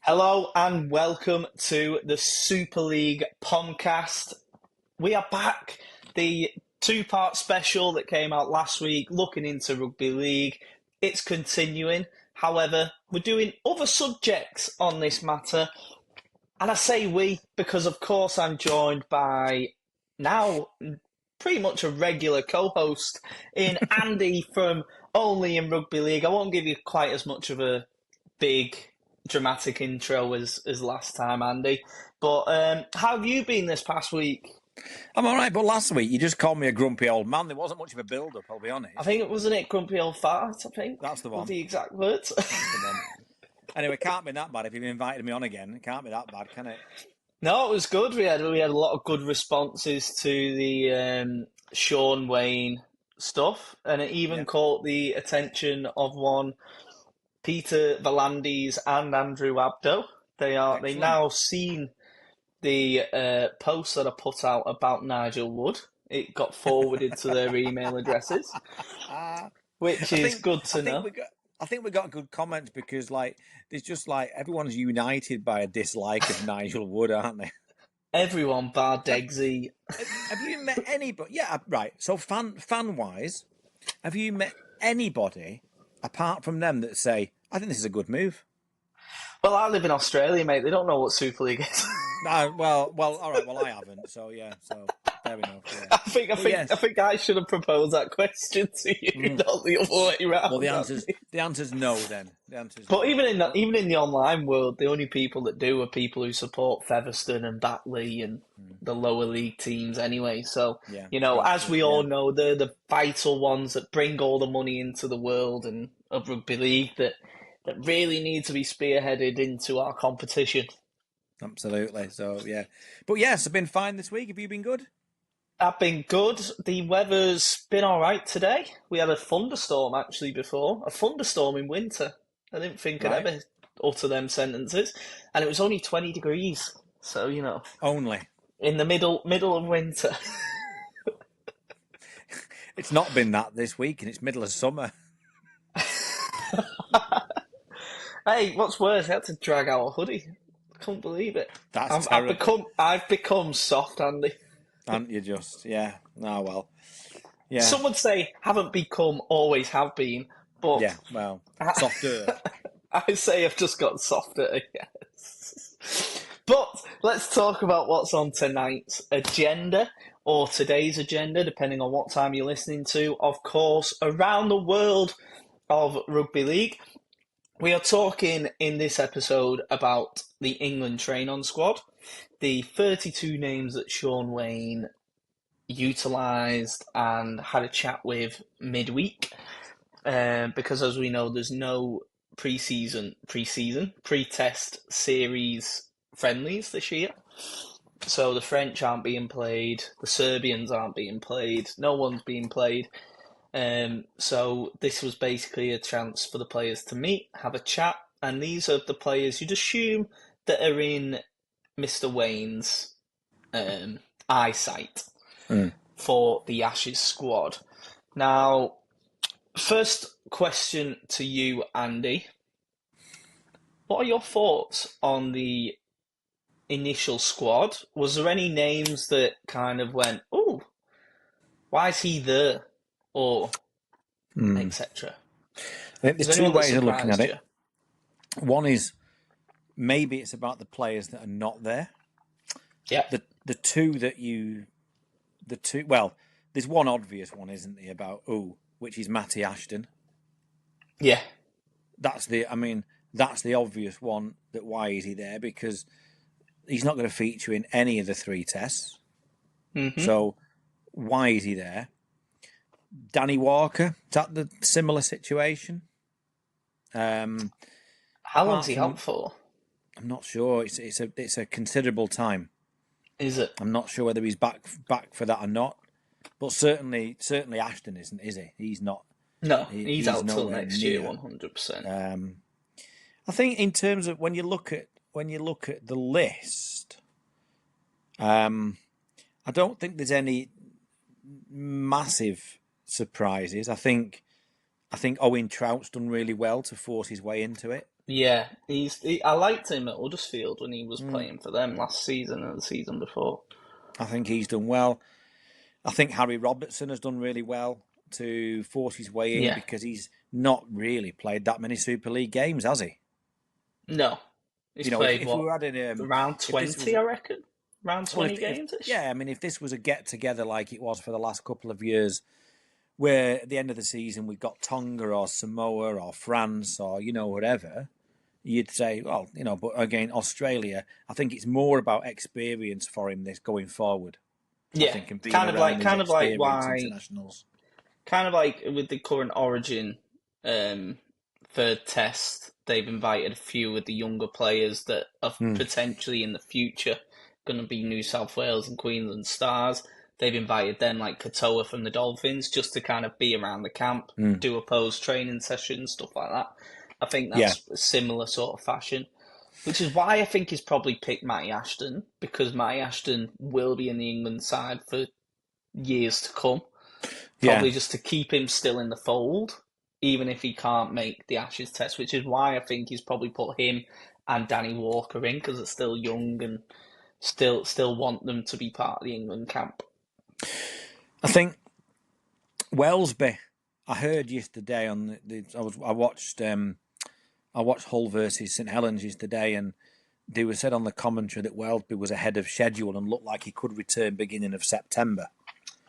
Hello and welcome to the Super League Pomcast. We are back. The two-part special that came out last week, looking into rugby league, it's continuing. However, we're doing other subjects on this matter. And I say we because, of course, I'm joined by now pretty much a regular co-host in Andy from Only in Rugby League. I won't give you quite as much of a big dramatic intro as last time, Andy. But how have you been this past week? I'm all right, but last week you just called me a grumpy old man. There wasn't much of a build-up, I'll be honest. I think it wasn't it grumpy old fart. I think That's the was one. the exact words. That's the one. Anyway, it can't be that bad if you've invited me on again. It can't be that bad, can it? No, it was good. We had a lot of good responses to the Sean Wayne stuff, and it even Yeah. caught the attention of one Peter Valandis and Andrew Abdo. They Excellent. now seen the post that I put out about Nigel Wood. It got forwarded to their email addresses, which is good to know. I think we got good comments because there's just everyone's united by a dislike of Nigel Wood, aren't they? Everyone bar Degsy. Have you met anybody? Yeah, right. So fan wise, have you met anybody apart from them that say, I think this is a good move? Well, I live in Australia, mate. They don't know what Super League is. No, well, all right. Well, I haven't. So yeah, so fair enough. Yeah. I think I should have proposed that question to you, not the other way around. Well, the answer's no. Then the answer's. But no. even in the online world, the only people that do are people who support Featherstone and Batley and the lower league teams anyway. So Yeah, as we all know, they're the vital ones that bring all the money into the world and of rugby league that really need to be spearheaded into our competition. Absolutely. So yeah, but yes, I've been fine this week. Have you been good? I've been good. The weather's been all right today. We had a thunderstorm actually before. A thunderstorm in winter. I didn't think I'd ever utter them sentences. And it was only 20 degrees. So, Only. in the middle of winter. It's not been that this week, and it's middle of summer. Hey, what's worse, I had to drag out a hoodie. I couldn't believe it. That's terrible. I've become soft, Andy. Aren't you just? Yeah. Oh, well. Yeah. Some would say haven't become, always have been. But yeah, well, softer. I say I've just got softer, yes. But let's talk about what's on tonight's agenda, or today's agenda, depending on what time you're listening to. Of course, around the world of rugby league. We are talking in this episode about the England train-on squad, the 32 names that Sean Wayne utilised and had a chat with midweek, because as we know, there's no pre-test series friendlies this year. So the French aren't being played, the Serbians aren't being played, no one's being played. So this was basically a chance for the players to meet, have a chat, and these are the players you'd assume that are in Mr. Wayne's eyesight for the Ashes squad. Now, first question to you, Andy. What are your thoughts on the initial squad? Was there any names that kind of went, oh, why is he there? Or etc. I think there's two ways of looking at it. One is maybe it's about the players that are not there. Yeah. Well, there's one obvious one, isn't there, about which is Matty Ashton. Yeah. That's the obvious one. That why is he there? Because he's not going to feature in any of the three tests. Mm-hmm. So why is he there? Danny Walker, is that the similar situation? How long's he out for? I'm not sure. It's a considerable time. Is it? I'm not sure whether he's back for that or not. But certainly Ashton isn't, is he? He's not. No, he's out till next year, 100%. I think in terms of when you look at the list, I don't think there's any massive surprises. I think Owen Trout's done really well to force his way into it. Yeah, I liked him at Huddersfield when he was playing for them last season and the season before. I think he's done well. I think Harry Robertson has done really well to force his way in Yeah, because he's not really played that many Super League games, has he? no, he's You know, played if we what, were adding around if this 20, was I reckon, around well, 20 games ish. yeah, I mean, if this was a get together like it was for the last couple of years, where at the end of the season we got Tonga or Samoa or France or whatever, you'd say, well, but again, Australia, I think it's more about experience for him this going forward. I Yeah, think and being around these kind of like experienced why, internationals. kind of like with the current Origin um, third test, they've invited a few of the younger players that are Mm, potentially in the future going to be New South Wales and Queensland stars. They've invited them like Katoa from the Dolphins just to kind of be around the camp, mm, do opposed training sessions, stuff like that. I think yeah, that's a similar sort of fashion, which is why I think he's probably picked Matty Ashton because Matty Ashton will be in the England side for years to come. yeah. Probably just to keep him still in the fold, even if he can't make the Ashes test, which is why I think he's probably put him and Danny Walker in because they're still young and still want them to be part of the England camp. I think Wellesby. I heard yesterday on I watched Hull versus St Helens yesterday, and they were said on the commentary that Wellesby was ahead of schedule and looked like he could return beginning of September,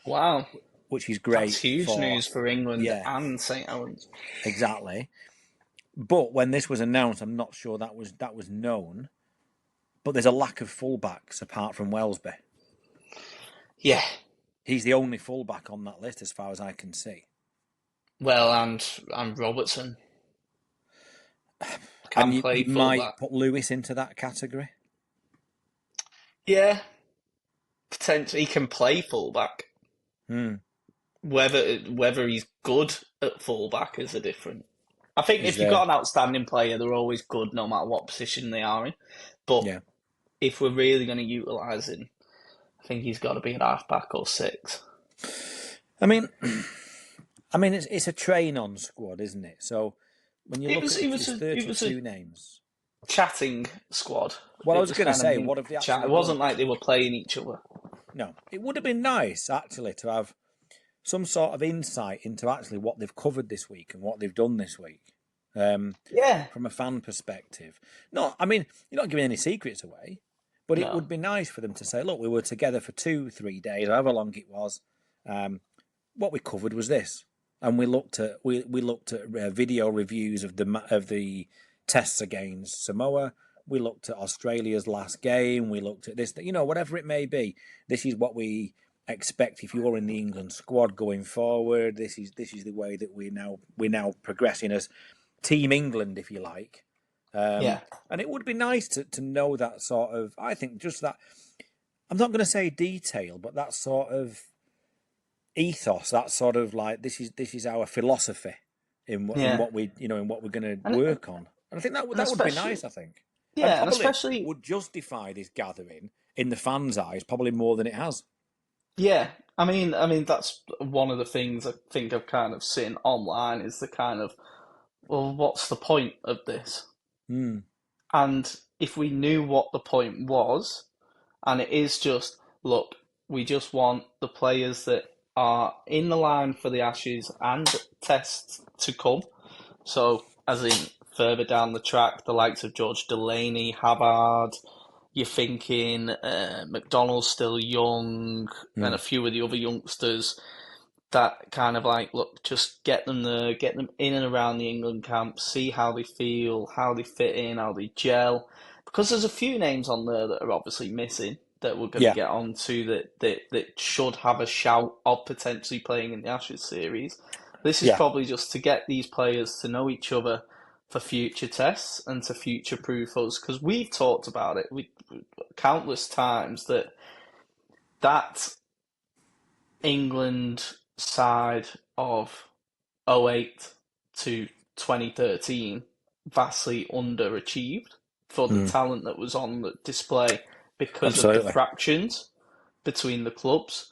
Wow, which is that's great huge for news for England yeah, and St Helens. exactly. But when this was announced, I'm not sure that was known. But there's a lack of fullbacks apart from Wellesby. Yeah, He's the only fullback on that list as far as I can see. well, and Robertson And can you play might fullback. put Lewis into that category. Yeah, potentially he can play fullback. Hmm. Whether he's good at fullback is a different. I think Is if you've got there? an outstanding player, they're always good no matter what position they are in. But Yeah. if we're really going to utilise him, I think he's got to be at halfback or six. I mean, it's a train-on squad, isn't it? So when you It look was at it there's was it was a 32 names. chatting squad. Well, I It was was going to kind of say, an what have they chat. It actually done? wasn't like they were playing each other. No, it would have been nice actually to have some sort of insight into actually what they've covered this week and what they've done this week. Yeah, From a fan perspective. No, I mean, you're not giving any secrets away, but it no, would be nice for them to say, look, we were together for 2, 3 days, however long it was. What we covered was this. And we looked at video reviews of the tests against Samoa. We looked at Australia's last game. We looked at this, whatever it may be. This is what we expect if you're in the England squad going forward. This is the way that we're now progressing as Team England, if you like. yeah, And it would be nice to know that sort of. I think just that. I'm not going to say detail, but that sort of ethos, that sort of like this is our philosophy in yeah, what we're going to and work on. And I think and that would be especially nice. I think, and yeah, and probably especially would justify this gathering in the fans' eyes probably more than it has. yeah. I mean that's one of the things I think I've kind of seen online is the kind of well, what's the point of this? Hmm. And if we knew what the point was, and it is just, look, we just want the players that are in the line for the Ashes and tests to come. So, as in further down the track, the likes of George Delaney, Havard, you're thinking McDonald's still young, and Hmm. a few of the other youngsters that kind of like look, just get them there, get them in and around the England camp, see how they feel, how they fit in, how they gel. Because there's a few names on there that are obviously missing that we're going to Yeah. get onto that should have a shout of potentially playing in the Ashes series. This is Yeah. probably just to get these players to know each other for future tests and to future proof us because we've talked about it countless times that England side of '08 to 2013 vastly underachieved for the Hmm. talent that was on the display because of the Absolutely. fractions between the clubs,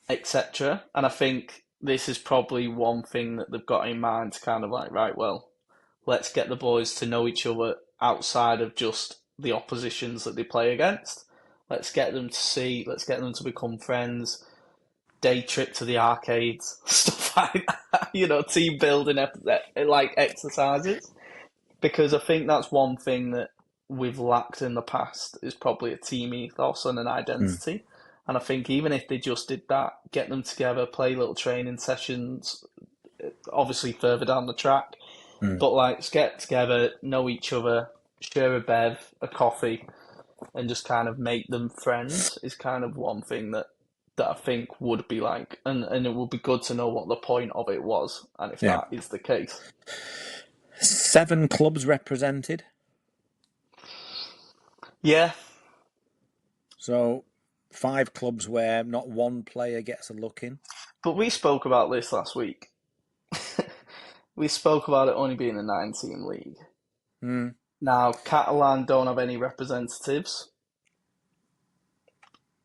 etc. And I think this is probably one thing that they've got in mind to kind of like, right, well, let's get the boys to know each other outside of just the oppositions that they play against. Let's get them to become friends, day trip to the arcades, stuff like that, team building like exercises. Because I think that's one thing that we've lacked in the past is probably a team ethos and an identity. And I think even if they just did that, get them together, play little training sessions, obviously further down the track, but like let's get together, know each other, share a bev, a coffee, and just kind of make them friends is kind of one thing that I think would be like, and it would be good to know what the point of it was, and if Yeah. that is the case. 7 clubs represented. Yeah. So 5 clubs where not one player gets a look in. But we spoke about this last week. We spoke about it only being a 9-team league. Now, Catalan don't have any representatives,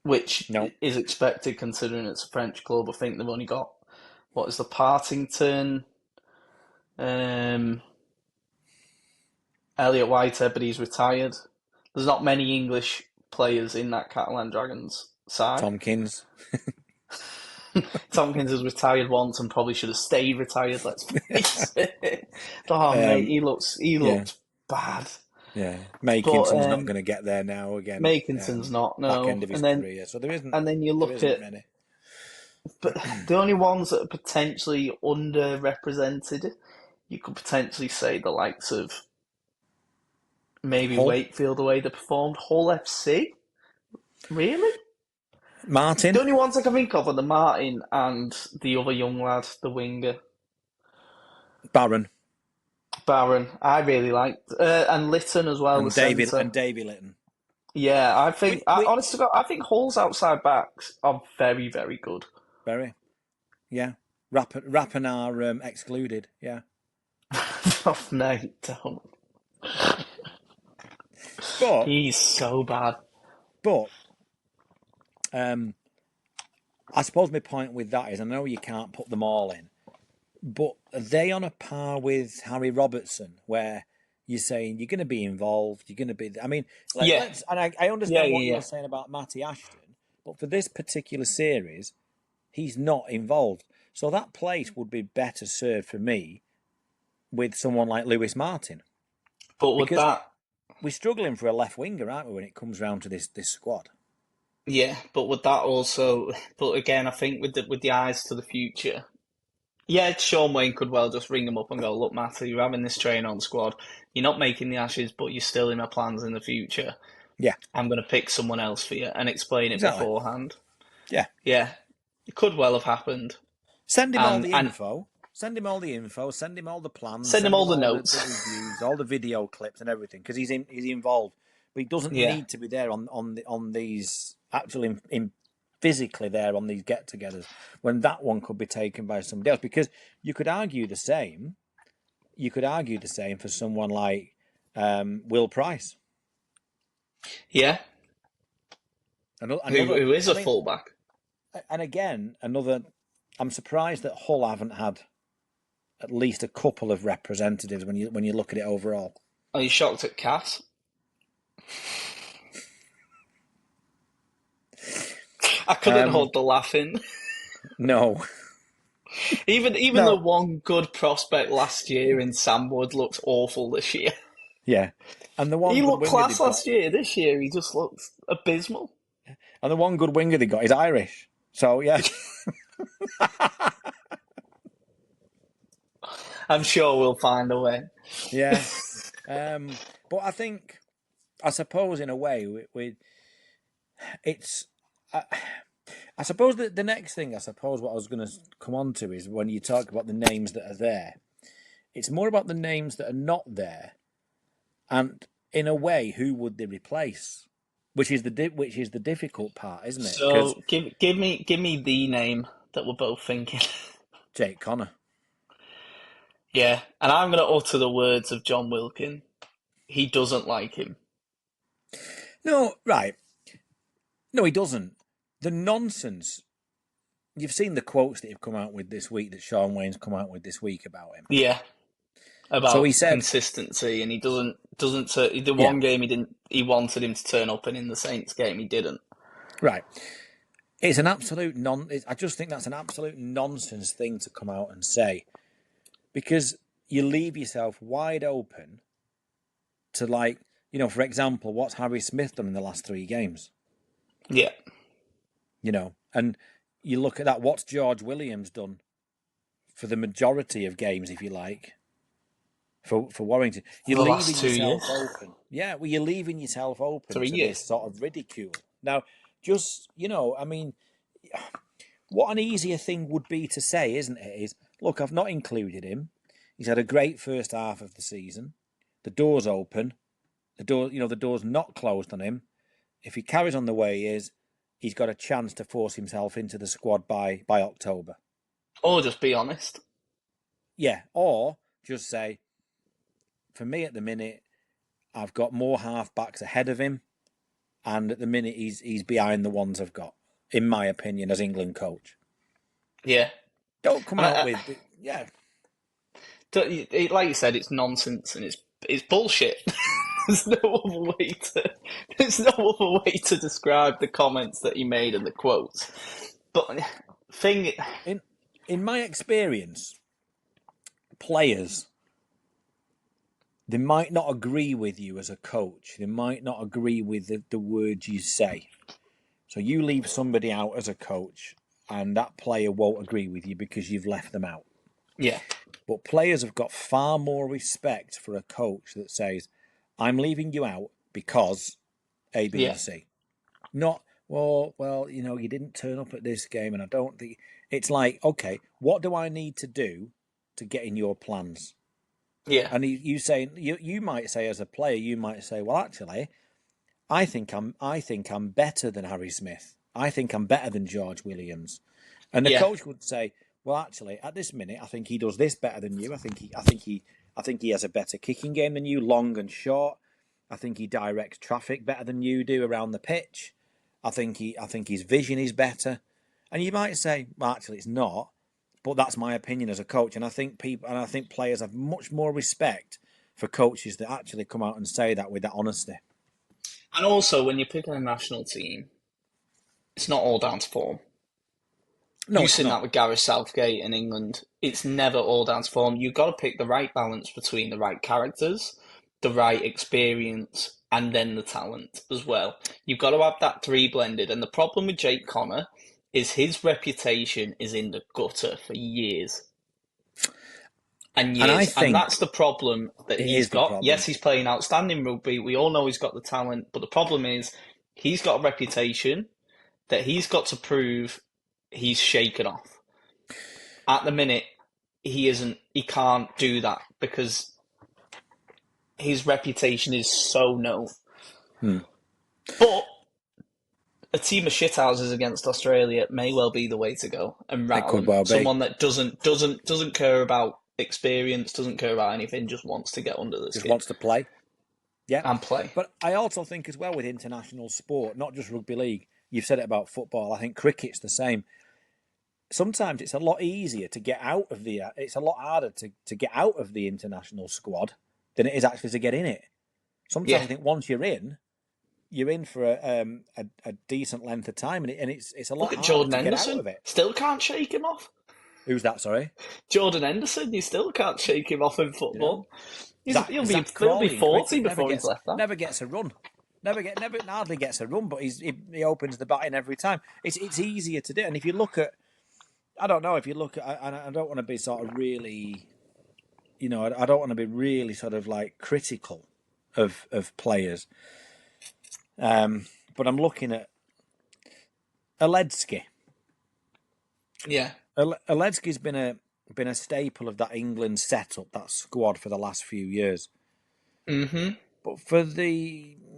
which is expected considering it's a French club. I think they've only got, what is the Partington, Elliot Whitehead, but he's retired. There's not many English players in that Catalan Dragons side. Tompkins. Tompkins has retired once and probably should have stayed retired, let's face it. Oh, mate, he looked bad. Yeah, Makinson's not going to get there now again. Makinson's not, no. Back end of his career, so there isn't. And then you look at many. But the only ones that are potentially underrepresented, you could potentially say the likes of maybe Hull. Wakefield, the way they performed. Hull FC? Really? Martin? The only ones I can think of are the Martin and the other young lad, the winger. Barron. I really liked. And Litton as well, and the Davy, centre. And Davy Litton. Yeah, I think, honestly, I think Hull's outside backs are very, very good. Very. Yeah. Rappenar excluded, yeah. Oh, no, don't. But he's so bad. But I suppose my point with that is I know you can't put them all in, but are they on a par with Harry Robertson, where you're saying you're going to be involved, you're going to be... I mean, let's, and I understand what you're saying about Matty Ashton, but for this particular series, he's not involved. So that place would be better served for me with someone like Lewis Martin. But with that... We're struggling for a left winger, aren't we, when it comes round to this squad? Yeah, but with that also... But again, I think with the eyes to the future... Yeah, Sean Wayne could well just ring him up and go, look, Matty, you're having this train on squad. You're not making the Ashes, but you're still in my plans in the future. Yeah. I'm going to pick someone else for you and explain it beforehand. Yeah. Yeah. It could well have happened. Send him all the info. Send him all the info. Send him all the plans. Send him all the notes. The reviews, all the video clips and everything, because he's involved. But he doesn't need to be there on these, actually physically there on these get-togethers, when that one could be taken by somebody else. Because you could argue the same. You could argue the same for someone like Will Price. Yeah. Who is a fullback. And again, I'm surprised that Hull haven't had at least a couple of representatives when you look at it overall. Are you shocked at Cass? I couldn't hold the laugh in. No. Even the one good prospect last year in Sam Wood looks awful this year. Yeah. And the one he looked class last year. This year he just looks abysmal. And the one good winger they got is Irish. So yeah. I'm sure we'll find a way. Yeah. But I suppose in a way, it's... I suppose that the next thing, what I was going to come on to is when you talk about the names that are there, it's more about the names that are not there, and in a way, who would they replace? Which is the difficult part, isn't it? So give me the name that we're both thinking. Jake Connor. Yeah, and I'm going to utter the words of John Wilkin. He doesn't like him. No, right. No, he doesn't. The nonsense. You've seen the quotes that he've come out with this week, that Sean Wayne's come out with this week about him. Yeah. about he said, consistency, and he doesn't. The one game he wanted him to turn up, and in the Saints game he didn't. Right. It's an absolute I just think that's an absolute nonsense thing to come out and say, because you leave yourself wide open to, like, for example, what's Harry Smith done in the last 3 games? Yeah. And you look at that, what's George Williams done for the majority of games, if you like, for Warrington? You're the leaving last 2 yourself years. open. Yeah, well, you're leaving yourself open 3 to years. this sort of ridicule. Now, just, what an easier thing would be to say, isn't it? Is, look, I've not included him. He's had a great first half of the season. The door's open. The door's not closed on him. If he carries on the way he is, he's got a chance to force himself into the squad by October. Or just be honest. Yeah, or just say, for me at the minute, I've got more half-backs ahead of him, and at the minute he's behind the ones I've got, in my opinion, as England coach. Yeah. Don't come out with... Yeah. Like you said, it's nonsense and it's bullshit. There's no other way to describe the comments that he made and the quotes. But in my experience, players, they might not agree with you as a coach. They might not agree with the words you say. So you leave somebody out as a coach, and that player won't agree with you because you've left them out. Yeah. But players have got far more respect for a coach that says, I'm leaving you out because A, B, and C. Not, well, you didn't turn up at this game, and I don't think... It's like, okay, what do I need to do to get in your plans? Yeah. And you might say, as a player, you might say, well, actually, I think I'm better than Harry Smith. I think I'm better than George Williams. And the coach would say, well, actually, at this minute, I think he does this better than you. I think he has a better kicking game than you, long and short. I think he directs traffic better than you do around the pitch. I think his vision is better. And you might say, well, actually, it's not. But that's my opinion as a coach. And I think players have much more respect for coaches that actually come out and say that with that honesty. And also, when you're picking a national team, it's not all down to form. No, You've seen that with Gareth Southgate in England. It's never all down to form. You've got to pick the right balance between the right characters, the right experience, and then the talent as well. You've got to have that 3 blended. And the problem with Jake Connor is his reputation is in the gutter for years. And years. And that's the problem that he's got. Yes, he's playing outstanding rugby. We all know he's got the talent. But the problem is he's got a reputation that he's got to prove he's shaken off. At the minute, he can't do that because his reputation is so known. But a team of shithouses against Australia may well be the way to go. And rattle someone that doesn't care about experience, doesn't care about anything, just wants to get under the skin. Just wants to play. Yeah. And play. But I also think as well with international sport, not just rugby league, you've said it about football, I think cricket's the same. Sometimes it's a lot easier to get out of it's a lot harder to get out of the international squad than it is actually to get in it. Sometimes I think once you're in for a decent length of time, and it's a lot harder Jordan to Henderson. Get out of it. Still can't shake him off. Who's that, sorry? Jordan Henderson, you still can't shake him off in football. He'll be 40 before he's left that. Never gets a run. Hardly gets a run, but he opens the batting every time. It's easier to do. And if you look at, I don't want to be sort of really, I don't want to be really sort of like critical of players. But I'm looking at Aledzki. Yeah. Aledzki's been a staple of that England setup, that squad for the last few years. Mm-hmm. But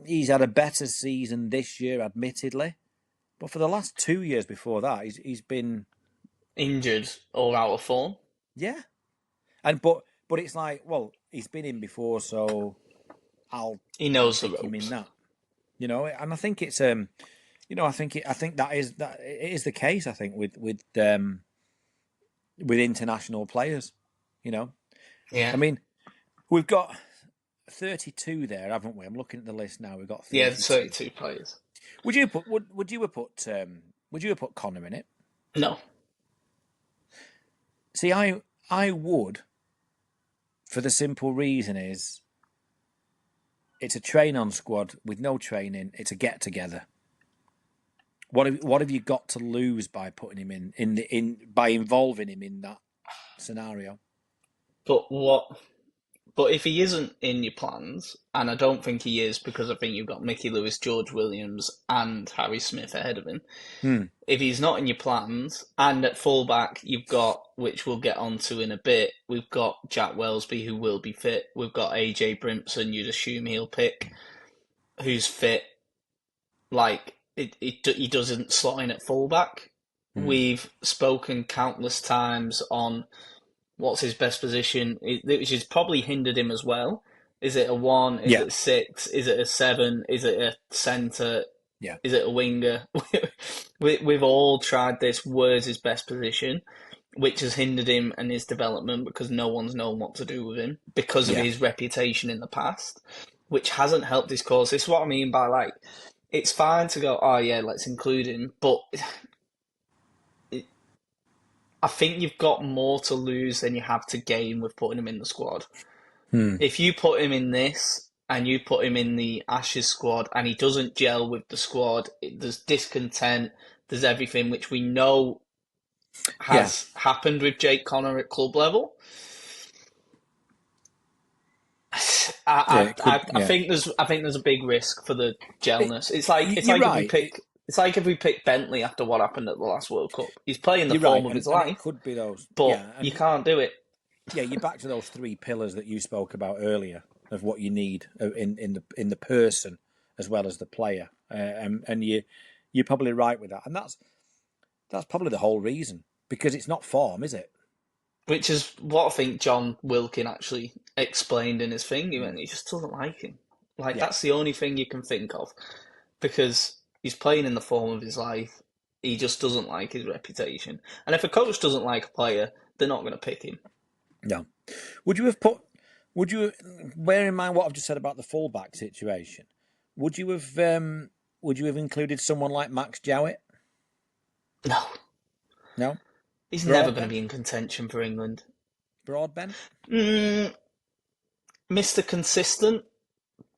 he's had a better season this year, admittedly. But for the last 2 years before that, he's been injured or out of form. Yeah, but it's like, well, he's been in before, so he knows the ropes. Him in that, and I think it's I think that it is the case. I think with international players, Yeah. I mean, We've got 32 there, haven't we? I'm looking at the list now. We've got 32. Yeah, 32 players. Would you have put Connor in it? No. See, I would, for the simple reason is it's a train-on squad with no training. It's a get-together. What have you got to lose by putting him by involving him in that scenario? But if he isn't in your plans, and I don't think he is because I think you've got Mickey Lewis, George Williams, and Harry Smith ahead of him. If he's not in your plans, and at fullback you've got, which we'll get onto in a bit, we've got Jack Wellesby who will be fit. We've got AJ Brimson. You'd assume he'll pick who's fit. Like he doesn't slot in at fullback. We've spoken countless times on what's his best position, which has probably hindered him as well. Is it a 1? Is it a 6? Is it a 7? Is it a centre? Yeah. Is it a winger? We've all tried this. Where's his best position? Which has hindered him and his development because no one's known what to do with him because of his reputation in the past, which hasn't helped his cause. This is what I mean by, like, it's fine to go, oh yeah, let's include him, but I think you've got more to lose than you have to gain with putting him in the squad. If you put him in this and you put him in the Ashes squad and he doesn't gel with the squad, there's discontent, there's everything, which we know has happened with Jake Connor at club level. I think there's a big risk for the gelness. It's like if we pick Bentley after what happened at the last World Cup. He's playing the form of his life. It could be those, but you can't do it. Yeah, you're back to those 3 pillars that you spoke about earlier of what you need in the person as well as the player, and you're probably right with that, and that's probably the whole reason, because it's not form, is it? Which is what I think John Wilkin actually explained in his thing. He just doesn't like him. That's the only thing you can think of, because he's playing in the form of his life. He just doesn't like his reputation. And if a coach doesn't like a player, they're not going to pick him. No. Bear in mind what I've just said about the fullback situation, would you have included someone like Max Jowett? No. No? He's never going to be in contention for England. Broadbent? Mr. Consistent,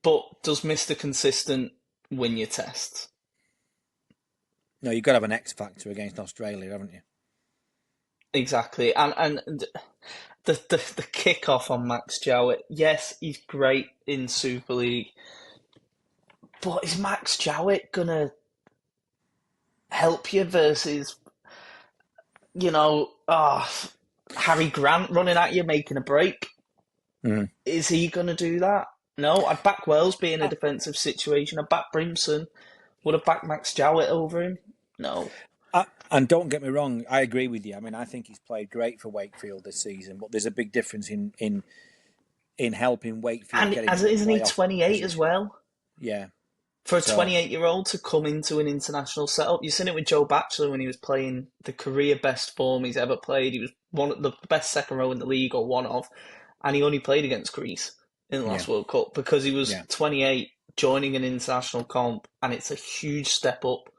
but does Mr. Consistent win your tests? No, you've got to have an X factor against Australia, haven't you? Exactly. And the kick-off on Max Jowett, yes, he's great in Super League, but is Max Jowett going to help you versus, Harry Grant running at you, making a break? Is he going to do that? No, I'd back Wellesby in a defensive situation. I'd back Brimson. Would have backed Max Jowett over him? No. And don't get me wrong, I agree with you. I mean, I think he's played great for Wakefield this season, but there's a big difference in helping Wakefield get into the isn't he playoff 28 position as well? Yeah. For a 28-year-old to come into an international setup, you've seen it with Joe Batchelor when he was playing the career best form he's ever played. He was one of the best second row in the league, or one of, and he only played against Greece in the last World Cup because he was 28, joining an international comp, and it's a huge step up.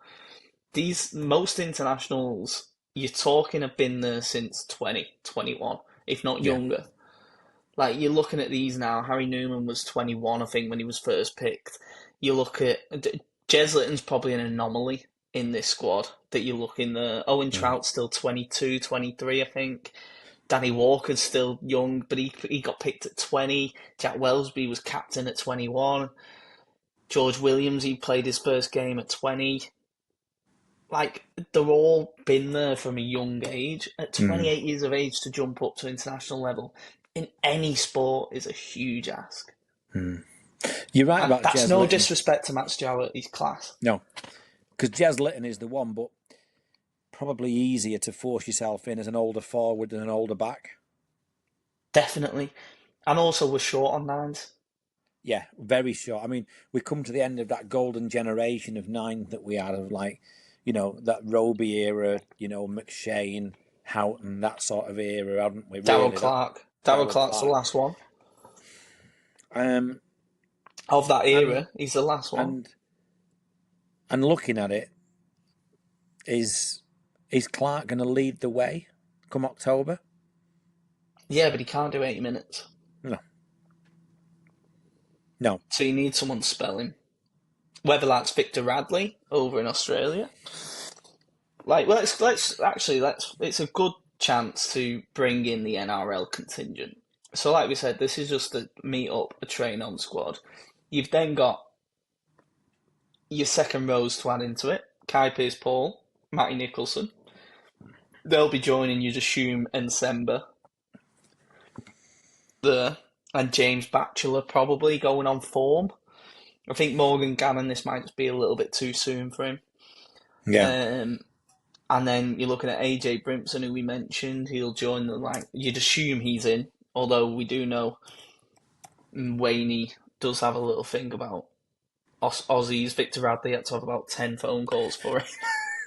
Most internationals you're talking have been there since 20, 21, if not younger. Like, you're looking at these now. Harry Newman was 21, I think, when he was first picked. You look at Jez Litton's probably an anomaly in this squad that you look in there. Owen Trout's still 22, 23, I think. Danny Walker's still young, but he got picked at 20. Jack Wellesby was captain at 21. George Williams, he played his first game at 20. Like, they've all been there from a young age. At 28 years of age to jump up to international level in any sport is a huge ask. You're right about that's Jez no Litton. Disrespect to Max Jowett, he's class. No, because Jez Litton is the one, but probably easier to force yourself in as an older forward than an older back. Definitely. And also we're short on nines. Yeah, very short. I mean, we come to the end of that golden generation of nine that we had, of like, that Roby era, McShane, Houghton, that sort of era, haven't we? Darryl Clark. Darryl Clark's the last one. Of that era, he's the last one. And looking at it, is Clark going to lead the way come October? Yeah, but he can't do 80 minutes. No. So you need someone to spell him. Whether that's Victor Radley over in Australia. Let's it's a good chance to bring in the NRL contingent. So like we said, this is just to meet up a train-on squad. You've then got your second rows to add into it. Kai Pearce-Paul, Matty Nicholson. They'll be joining, you'd assume, Ensemba there. And James Batchelor probably going on form. I think Morgan Gannon, this might just be a little bit too soon for him. Yeah. And then you're looking at AJ Brimson, who we mentioned. He'll join you'd assume he's in, although we do know Wayne does have a little thing about Aussies. Victor Radley had to have about 10 phone calls for him.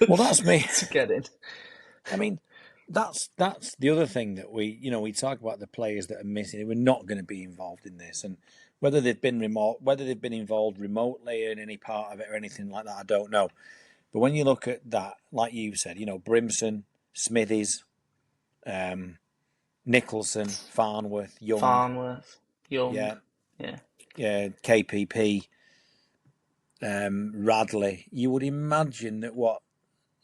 Well, that's me. To get in. I mean, that's the other thing that we talk about the players that are missing. We're not going to be involved in this, and whether they've been involved remotely in any part of it or anything like that, I don't know. But when you look at that, like you said, Brimson, Smithies, Nicholson, Farnworth, Young, yeah, KPP, Radley. You would imagine that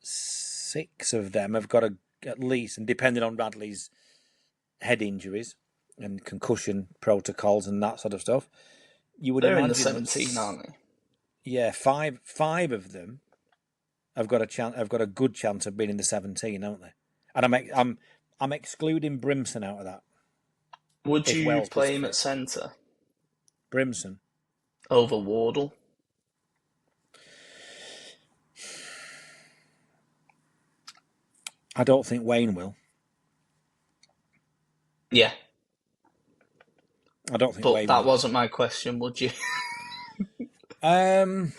6 of them have got at least, and depending on Radley's head injuries and concussion protocols and that sort of stuff, you would They're imagine in the 17, aren't they? Yeah, five of them have got a good chance of being in the 17, haven't they? And I'm excluding Brimson out of that. Would you play him at centre? Brimson over Wardle? I don't think Wayne will. Yeah. I don't think but Wayne that will. wasn't my question, would you? Because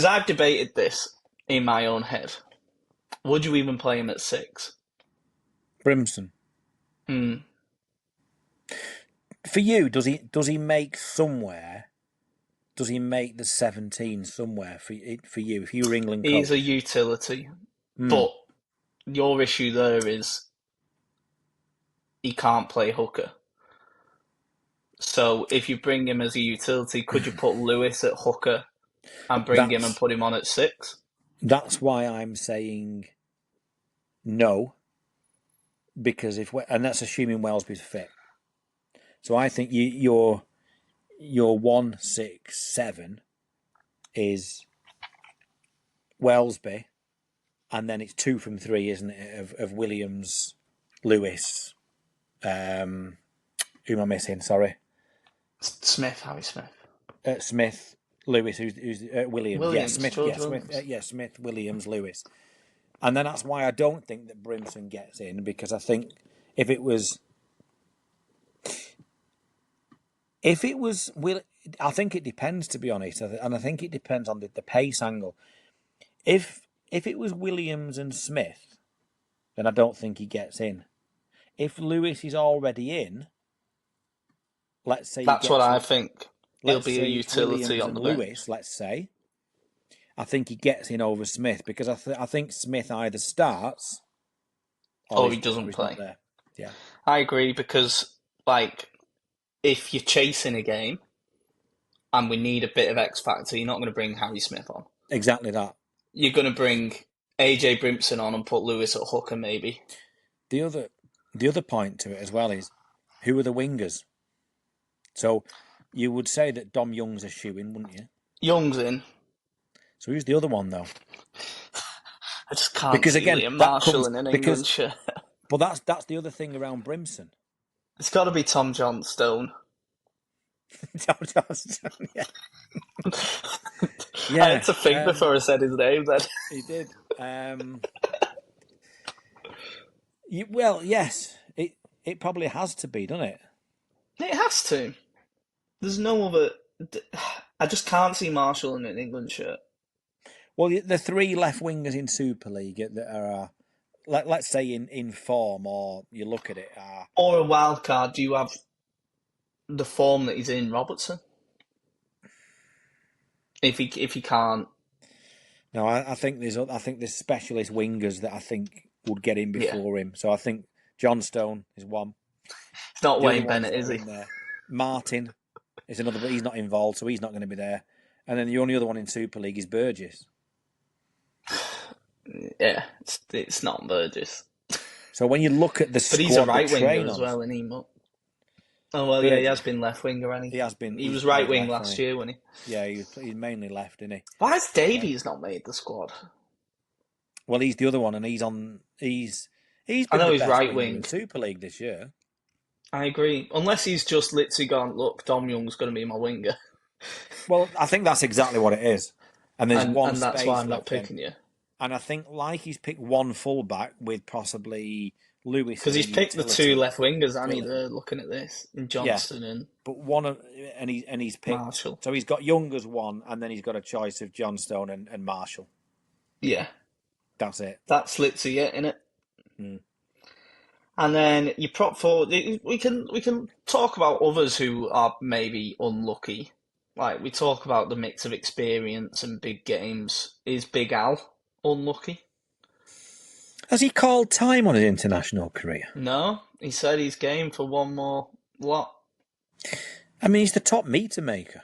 I've debated this in my own head. Would you even play him at 6? Brimson. For you, does he make somewhere? Does he make the 17 somewhere for you? If you were England coach? He's a utility. But your issue there is he can't play hooker. So if you bring him as a utility, could you put Lewis at hooker and bring him and put him on at 6? That's why I'm saying no. Because and that's assuming Wellesby's fit. So I think your 1-6-7 is Wellesby, and then it's 2 from 3, isn't it? Of Williams, Lewis. Who am I missing? Sorry, Harry Smith. Smith, Lewis. Who's Williams? Yeah, Smith. George Smith. Williams. Smith, Williams, Lewis. And then that's why I don't think that Brimson gets in, because I think if it was, I think it depends, to be honest, and I think it depends on the pace angle. If it was Williams and Smith, then I don't think he gets in. If Lewis is already in, let's say that's what I think. He'll be a utility on the Lewis, bench. let's say. I think he gets in over Smith, because I think Smith either starts or he doesn't play. There. Yeah, I agree, because if you're chasing a game and we need a bit of X factor, you're not going to bring Harry Smith on. Exactly that. You're going to bring AJ Brimson on and put Lewis at hooker, maybe. The other point to it as well is, who are the wingers? So you would say that Dom Young's a shoe-in, wouldn't you? Young's in. So who's the other one, though? I just can't see Liam Marshall in an England shirt. But that's the other thing around Brimson. It's got to be Tom Johnstone. Tom Johnstone, yeah. I had to think before I said his name then. He did. Well, yes. It probably has to be, doesn't it? It has to. There's no other... I just can't see Marshall in an England shirt. Well, the 3 left wingers in Super League that are, let's say, in form, or you look at it... or a wild card, do you have the form that he's in, Robertson. If he can't, No, I think there's specialist wingers that I think would get in yeah, before him. So I think Johnstone is one. it's not The other Wayne ones Bennett, that is are he? in there, Martin is another, but he's not involved, so he's not going to be there. And then the only other one in Super League is Burgess. Yeah, it's not Burgess, So when you look at the but he's a squad that right winger train as on well, isn't he? Oh well, yeah, he has Burgess, been left winger, hasn't he has been. he? He He's was right played wing left, hasn't last year, wasn't he? he? Yeah, he's mainly left, isn't he? Why has Davies not made the squad? Well, he's the other one, and he's I been know the he's best right winger in wing. Super League this year. I agree. Unless he's just literally gone, look, Dom Young's going to be my winger, Well, I think that's exactly what it is. And there's one and that's why space I'm not left then. picking you. And I think like he's picked one fullback with possibly Lewis Because as a he's picked the two utility. left wingers, and they're looking at this in Yeah, Johnston and but one of and he's picked. Marshall. So he's got Young as one, and then he's got a choice of Johnstone and Marshall. Yeah, That's it. that's literally it, innit? Mm. And then you prop forward. We can talk about others who are maybe unlucky. Like we talk about the mix of experience and big games. Is Big Al unlucky? Has he called time on his international career? No, he said he's game for one more lot. I mean, he's the top meter maker.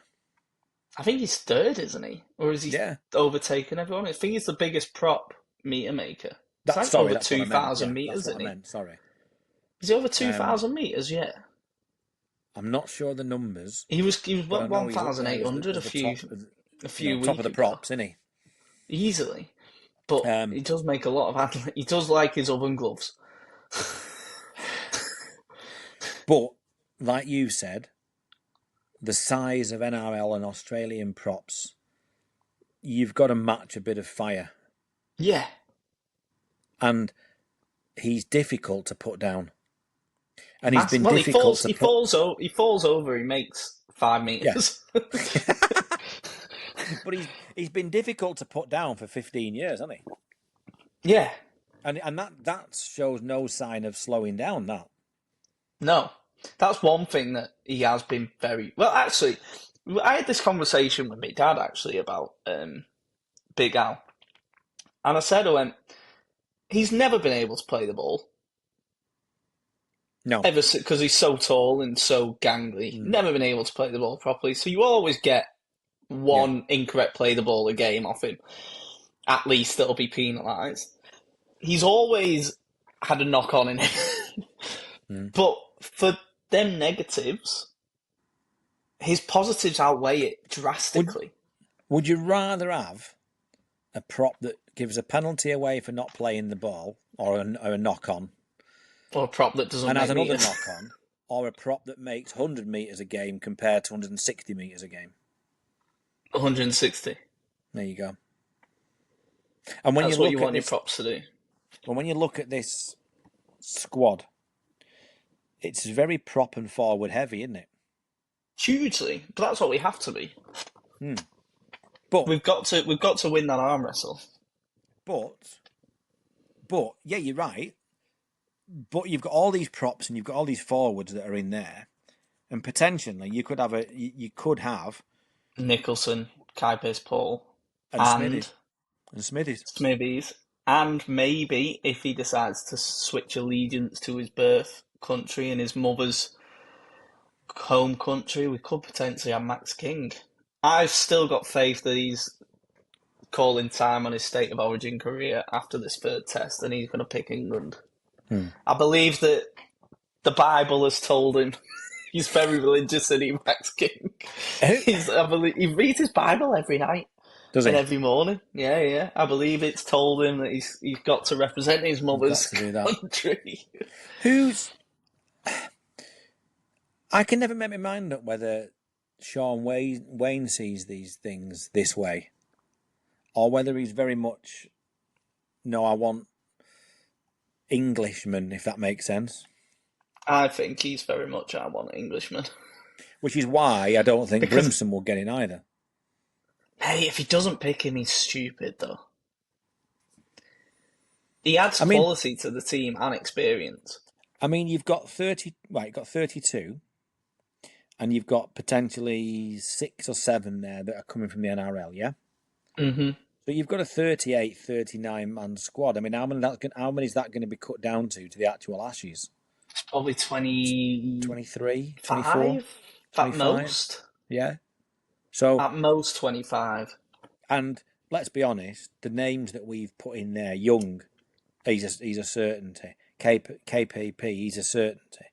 I think he's third, isn't he? Or is he Yeah. overtaken everyone? I think he's the biggest prop meter maker. It's like Sorry, over that's what I meant. 2,000 Yeah, meters, that's what I isn't he? meant. Sorry. Is he over 2,000 meters yet? I'm not sure the numbers, He was but I know he's up there 1,800 as the top, a few top of weeks the ago. props, isn't he? Easily. But Um, he does make a lot of he does like his oven gloves. but like you said, the size of NRL and Australian props, you've got to match a bit of fire, Yeah. and he's difficult to put down. And Mass- he's been well, difficult to he put. falls over. He makes 5 meters. Yeah. But he's been difficult to put down for 15 years, hasn't he? Yeah. And that shows no sign of slowing down. That No, that's one thing that he has been very well. Actually, I had this conversation with my dad actually about Big Al, and I went, he's never been able to play the ball no, ever because he's so tall and so gangly. Never been able to play the ball properly. So you always get one incorrect play the ball a game off him, at least that'll be penalised. He's always had a knock on in him, but for them negatives, his positives outweigh it drastically. Would you rather have a prop that gives a penalty away for not playing the ball, or a knock on, Or a prop that doesn't and make has another meters. knock on, or a prop that makes 100 meters a game compared to 160 meters a game? 160. There you go. And when That's you what look you at want your this, props to do. when you look at this squad, it's very prop and forward heavy, isn't it? Hugely, but that's what we have to be. But We've got to win that arm wrestle. but yeah, you're right. But you've got all these props and you've got all these forwards that are in there, and potentially you could have Nicholson, Kai Paul, and and Smithies. Smithies, and maybe if he decides to switch allegiance to his birth country and his mother's home country, we could potentially have Max King. I've still got faith that he's calling time on his state of origin career after this third test, and he's going to pick England. I believe that the Bible has told him. He's very religious, and he Max King. I believe he reads his Bible every night. Does he? And every morning. Yeah. I believe it's told him that he's got to represent his mother's country. I can never make my mind up whether Sean Wayne sees these things this way, or whether he's very much, no, I want Englishmen, if that makes sense. I think he's very much I want Englishman. Which is why I don't think Brimson will get in either. Hey, if he doesn't pick him, he's stupid, though. He adds quality to the team and experience. I mean, you've got 30. Right, you've got 32, and you've got potentially 6 or 7 there that are coming from the NRL, yeah? Mm-hmm. So you've got a 38, 39-man squad. I mean, how many is that going to be cut down to the actual Ashes? It's probably 23, 25 24, at 25? most. Yeah. So, At most 25. and let's be honest, the names that we've put in there, Young, he's a certainty. KPP, he's a certainty.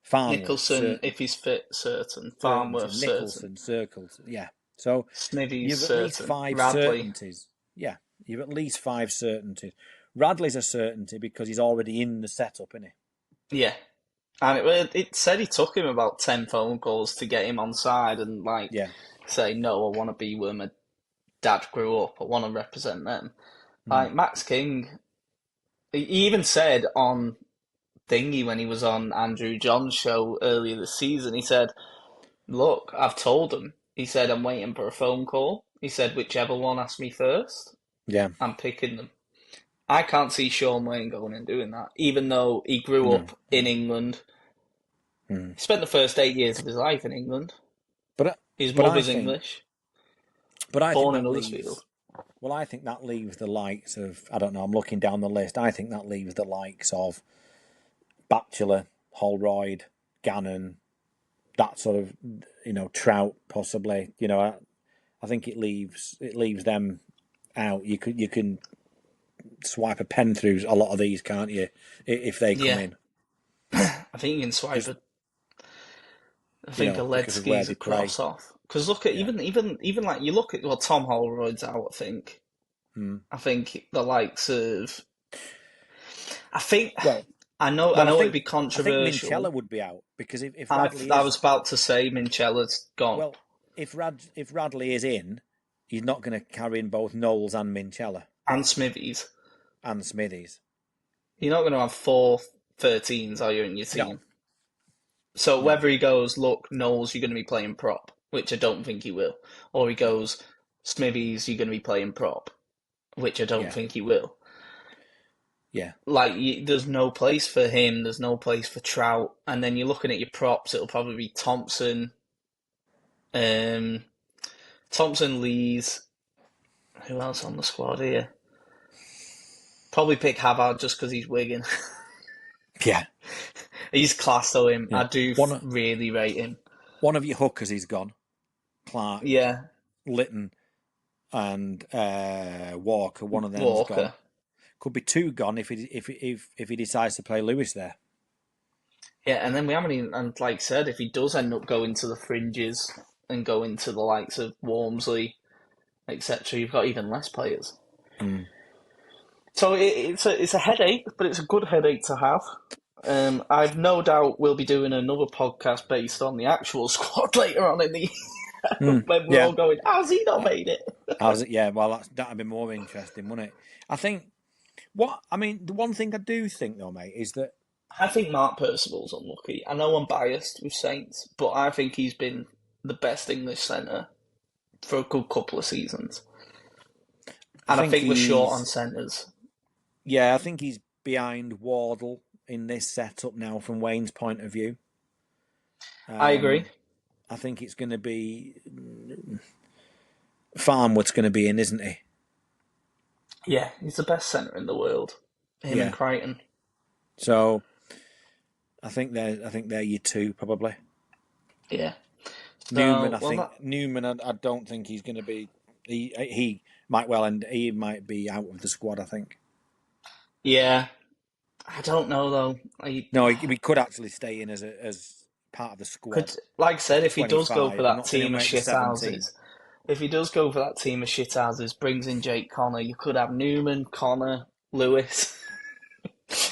Farnworth, Nicholson, certain, if he's fit, certain. certainty. Farnworth, certain. Nicholson, Circles, yeah. So Smithies, you've at least certain. 5 Radley. certainties. Yeah, you've at least 5 certainties. Radley's a certainty because he's already in the setup, isn't he? Yeah. And it said he took him about 10 phone calls to get him on side and, Yeah. say, no, I want to be where my dad grew up. I want to represent them. Mm. Max King, he even said on Thingy when he was on Andrew John's show earlier this season, he said, look, I've told him. He said, I'm waiting for a phone call. He said, whichever one asks me first, Yeah. I'm picking them. I can't see Sean Wayne going and doing that, even though he grew No. up in England. Mm. He spent the first 8 years of his life in England. But His but I mother's think English, but I think born in that Huddersfield. leaves. Well, I think that leaves the likes of, I don't know, I'm looking down the list. I think that leaves the likes of Batchelor, Holroyd, Gannon, that sort of, Trout possibly. I think it leaves them out. You can swipe a pen through a lot of these, can't you? If they come Yeah, in, I think you can swipe just it. I think a because of where Ledski's they a play. cross off. Because look at Yeah. even like you look at Tom Holroyd's out. I think. Mm. I think the likes of. I think Well, I know well, it'd be I think controversial. Minchella would be out because if I Radley I is was about to say Minchella's gone well, if Radley is in, he's not going to carry in both Knowles and Minchella and Smithies. and Smithies. You're not going to have 4 13s, are you, in your No, team? So no, whether he goes, look, Knowles, you're going to be playing prop, which I don't think he will, or he no. goes, Smithies, you're going to be playing prop, which I don't Yeah, think he will. yeah, There's no place for him. There's no place for Trout. And then you're looking at your props. It'll probably be Thompson, um, Thompson, Lees. Who else on the squad here? Probably pick Havard just because he's Wigan. yeah, He's class though. Him, yeah. I do really rate him. One of your hookers is gone. Clark, Yeah, Litton, and Walker. One of them's gone. Walker. Could be 2 gone if he decides to play Lewis there. Yeah, and then we haven't even, and like I said, if he does end up going to the fringes and go into the likes of Walmsley, etc., you've got even less players. Mm. So it's a headache, but it's a good headache to have. I've no doubt we'll be doing another podcast based on the actual squad later on in the year when we're Yeah. all going, how's he not made it? How's it? Yeah, well, that'd be more interesting, wouldn't it? I think. The one thing I do think though, mate, is that I think Mark Percival's unlucky. I know I'm biased with Saints, but I think he's been the best English centre for a good couple of seasons. And I think we're short on centres. Yeah, I think he's behind Wardle in this setup now from Wayne's point of view. I agree. I think it's going to be Farnworth's going to be in, isn't he? Yeah, he's the best centre in the world. Him and Crichton. So I think they're your 2 probably. Yeah. So, Newman. I don't think he's going to be. He might well, and he might be out of the squad. I think. Yeah, I don't know though. No, he could actually stay in as part of the squad. Like I said, if he does go for that I'm not saying team he'll of make the 17. shithouses, if he does go for that team of shithouses, brings in Jake Connor, you could have Newman, Connor, Lewis.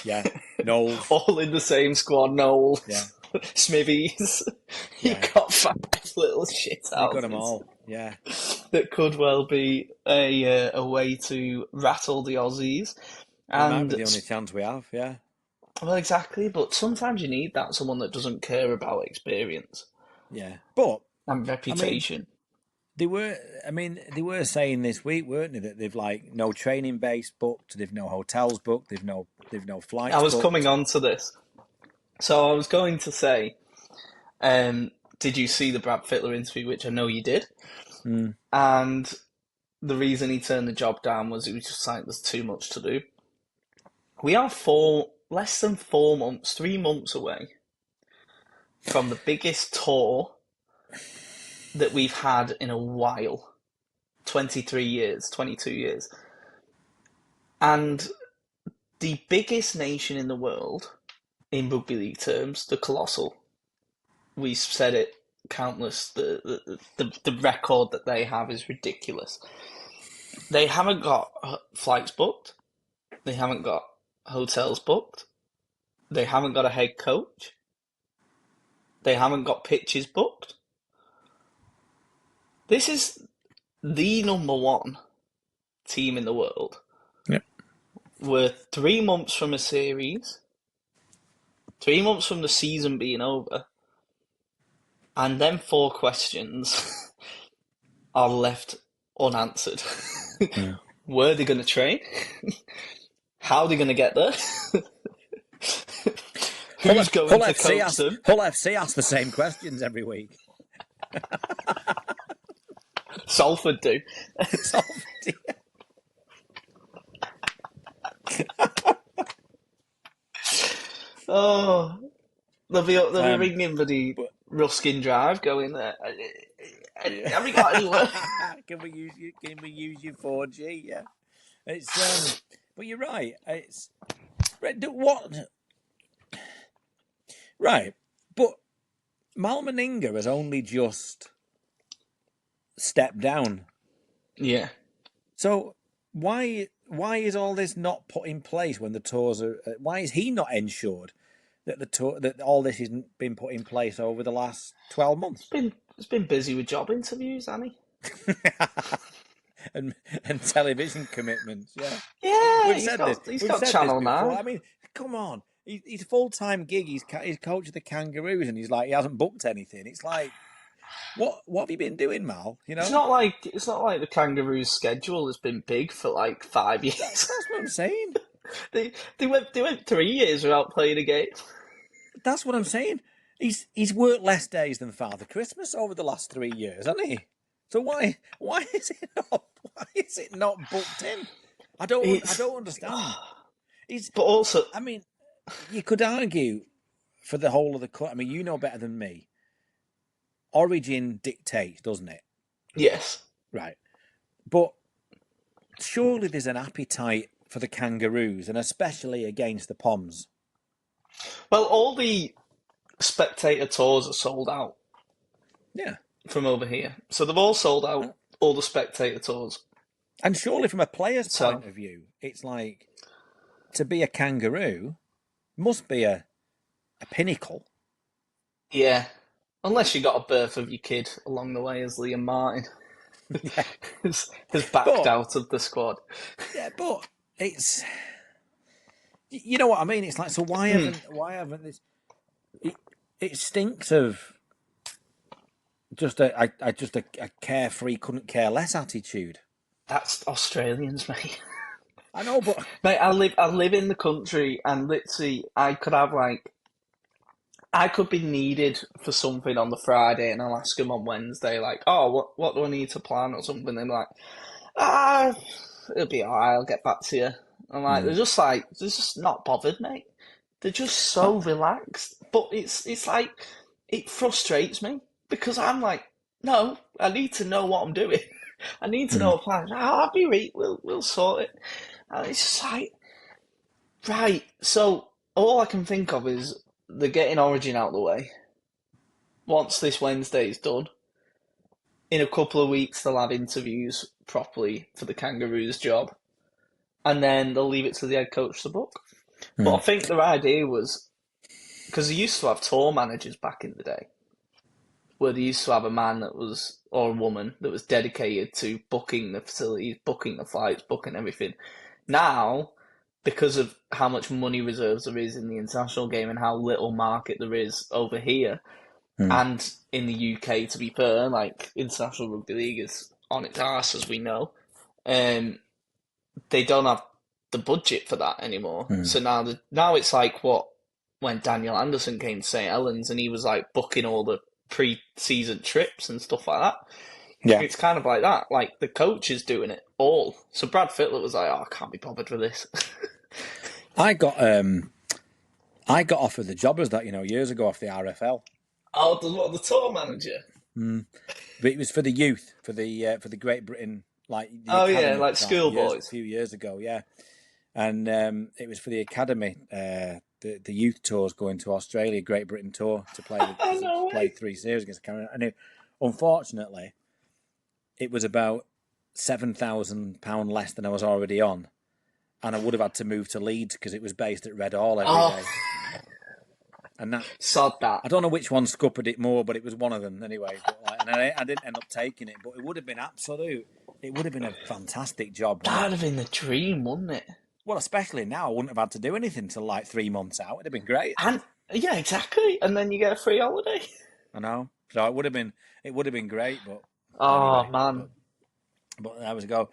Yeah, Knowles. All in the same squad, Knowles. Yeah. Smithies. Yeah. You've got 5 little shithouses. You've got them all, yeah. That could well be a way to rattle the Aussies. It might be the only chance we have, yeah. Well, exactly, but sometimes you need that, someone that doesn't care about experience. Yeah, but and reputation. They were saying this week, weren't they, that they've no training base booked, they've no hotels booked, they've no flights. I was booked. coming on to this, so I was going to say, did you see the Brad Fittler interview, which I know you did? Mm. And the reason he turned the job down was it was just like there's too much to do. We are less than 4 months, 3 months away from the biggest tour that we've had in a while. 23 years, 22 years. And the biggest nation in the world, in rugby league terms, the Colossal, we've said it countless, the record that they have is ridiculous. They haven't got flights booked. They haven't got hotels booked. They haven't got a head coach. They haven't got pitches booked. This is the number one team in the world. Yep. We're 3 months from a series, 3 months from the season being over, and then 4 questions are left unanswered. Mm. Where are they going to train? How are they going to get there? Who's going to coach them? Hull FC ask the same questions every week. Salford do. Salford, Oh, they'll be ringing for the Ruskin Drive going there. Have we got anywhere? Can we use your 4G? Yeah, it's but you're right. It's what right, but Mal Meninga has only just stepped down. Yeah. So why is all this not put in place when the tours are? Why is he not ensured that that all this hasn't been put in place over the last 12 months? He's been busy with job interviews, hasn't he? and television commitments. Yeah. Yeah, We've got said Channel this before. 9. I mean, come on. He's a full-time gig. He's coach of the Kangaroos, and he's like he hasn't booked anything. It's like, what have you been doing, Mal? You know, it's not like the Kangaroos' schedule has been big for like 5 years. That's what I'm saying. they went 3 years without playing a game. That's what I'm saying. He's worked less days than Father Christmas over the last 3 years, hasn't he? So why is it not booked in? I don't understand. But also, I mean, you could argue for the whole of the cut. I mean, you know better than me. Origin dictates, doesn't it? Yes. Right. But surely there's an appetite for the Kangaroos, and especially against the Poms. Well, all the spectator tours are sold out. Yeah. From over here. So they've all sold out, all the spectator tours. And surely from a player's point of view, it's like, to be a Kangaroo must be a pinnacle. Yeah. Unless you got a birth of your kid along the way, as Liam Martin has backed out of the squad. Yeah, but it's, you know what I mean? It's like, so why haven't this? It stinks of just a carefree, couldn't care less attitude. That's Australians, mate. I know, but mate, I live in the country, and literally, I could be needed for something on the Friday, and I'll ask them on Wednesday, like, oh, what do I need to plan or something? They're like, it'll be alright, I'll get back to you. I'm like, they're just not bothered, mate. They're just so relaxed. But it's like, it frustrates me, because I'm like, no, I need to know what I'm doing. I need to know a plan. I'll be right, we'll sort it. And it's just like, right, so all I can think of is they're getting Origin out of the way. Once this Wednesday's done, in a couple of weeks they'll have interviews properly for the Kangaroos job, and then they'll leave it to the head coach to book. But I think their idea was, because they used to have tour managers back in the day, where they used to have a man that was, or a woman, that was dedicated to booking the facilities, booking the flights, booking everything. Now, because of how much money reserves there is in the international game and how little market there is over here, and in the UK, to be fair, like, international rugby league is on its arse, as we know, they don't have the budget for that anymore. So now it's like when Daniel Anderson came to St. Helens, and he was like booking all the pre-season trips and stuff like that. Yeah. It's kind of like that. Like, the coach is doing it all. So Brad Fittler was like, oh, I can't be bothered with this. I got offered the job as that, years ago off the RFL. Oh, the tour manager? But it was for the youth, for the Great Britain, like the Oh, academy. yeah, like a schoolboys. few years ago, yeah. And it was for the academy, the youth tours going to Australia, Great Britain tour to play. No Played way. 3 series against Canada. And unfortunately, it was about £7,000 less than I was already on, and I would have had to move to Leeds because it was based at Red Hall every day. And that, sod that. I don't know which one scuppered it more, but it was one of them anyway. And I didn't end up taking it, but it would have been a fantastic job. That would have been the dream, wouldn't it? Well, especially now, I wouldn't have had to do anything till like 3 months out. It'd have been great. And yeah, exactly. And then you get a free holiday. I know. So it would have been great, but Oh, anyway, man. But there we go.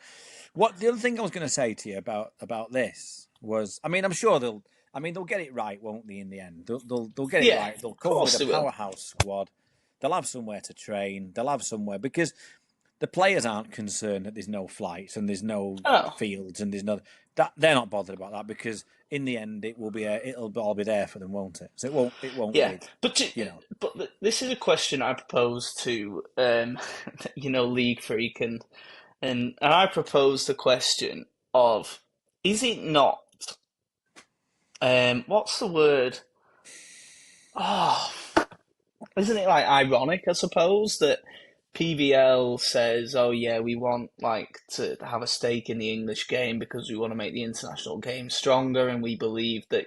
What the other thing I was going to say to you about this was, I mean, I'm sure they'll get it right, won't they? In the end, they'll get it right. They'll come with a powerhouse squad. They'll have somewhere to train. They'll have somewhere, because the players aren't concerned that there's no flights and there's no fields and there's no that. They're not bothered about that, because in the end it'll all be there for them, won't it? So it won't. Yeah, need, but this is a question I propose to League Freak and I proposed the question of, is it not what's the word? Oh, isn't it like ironic, I suppose, that PVL says, oh yeah, we want like to have a stake in the English game because we want to make the international game stronger, and we believe that,